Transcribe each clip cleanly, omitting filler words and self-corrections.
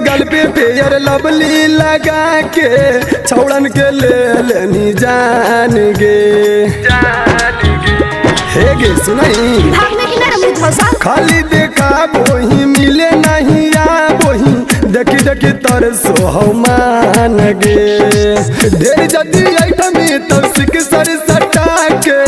गल पे fair lovely लगा के छौड़न के ले लेनी जान गे। हे गे सुनाई खाली देखा बोही मिले नहीं आ बोही देखी देखी तर सोह मान गे। ढेर जदी ऐठमी तब सिक सर सटा के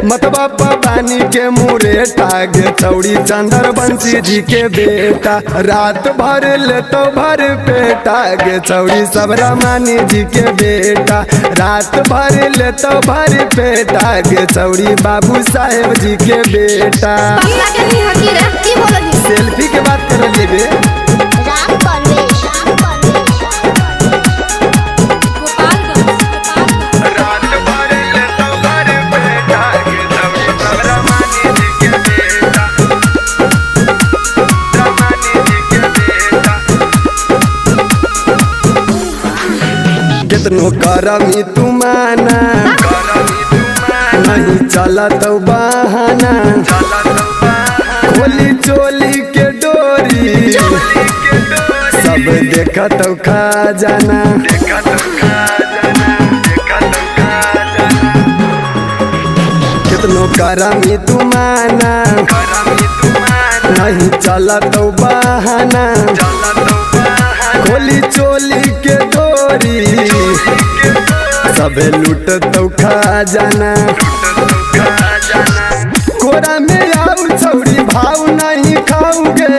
मतबा पानी के मुरे टाग चौड़ी चंदर बंसी जी के बेटा रात भर ले तो भर पेटा गे चौड़ी सब रमानी जी के बेटा रात भर ले तो भर पेटा गे चौड़ी बाबू साहेब जी के बेटा। सेल्फी के बात कर लेबे कितनो करमी तुमाना नहीं चला तो बहाना खोली चोली के डोरी सब देखा तो खा जाना। कितनो करमी तुमाना नहीं चला तो बहाना खोली चोली के डोरी सब लूट तो खा जाना। कोरा में आऊ छौड़ी भाव नहीं खाऊगे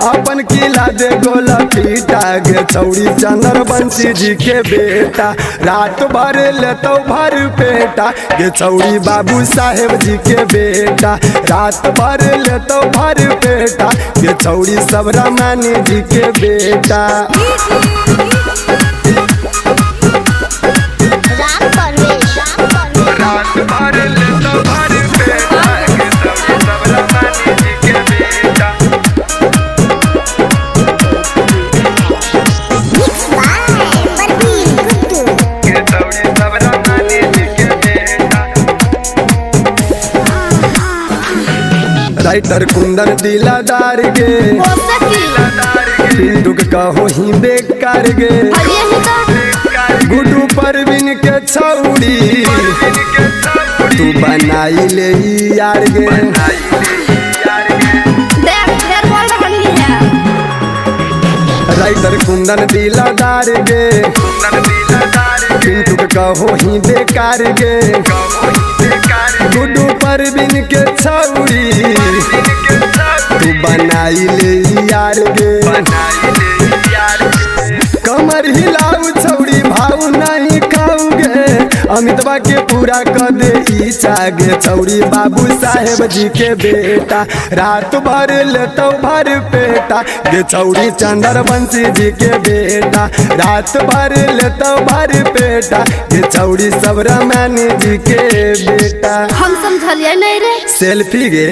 अपन किला दे गोला पीटा गे चौड़ी चंदर बंसी जी के बेटा रात भर ले तो भर पेटा गे चौड़ी बाबू साहेब जी के बेटा रात भर ले तो भर पेटा गे चौड़ी सब रमानी जी के बेटा। राइटर कुंदन दिलादार गे पिंटू के कहो ही बेकार गे गुड्डू परवीन के छौड़ी तू बनाई ले यार गे। राइटर कुंदन दिलादार गे पिंटू के कहो ही बेकार गे गुड्डू परवीन के छौड़ी तू बनाई ले यार गे। कमर हिलाऊ छौड़ी भाव नहीं खाऊगे अमितवा के पूरा कर दे इच्छा गे चौड़ी बाबू साहेब जी के बेटा रात भर ले तो भर पेटा गे चौड़ी चंदर बंसी जी के बेटा रात भर ले तो भर पेटा गे चौड़ी सब रमानी जी के बेटा। हम समझलिए नहीं रे। सेल्फी गे।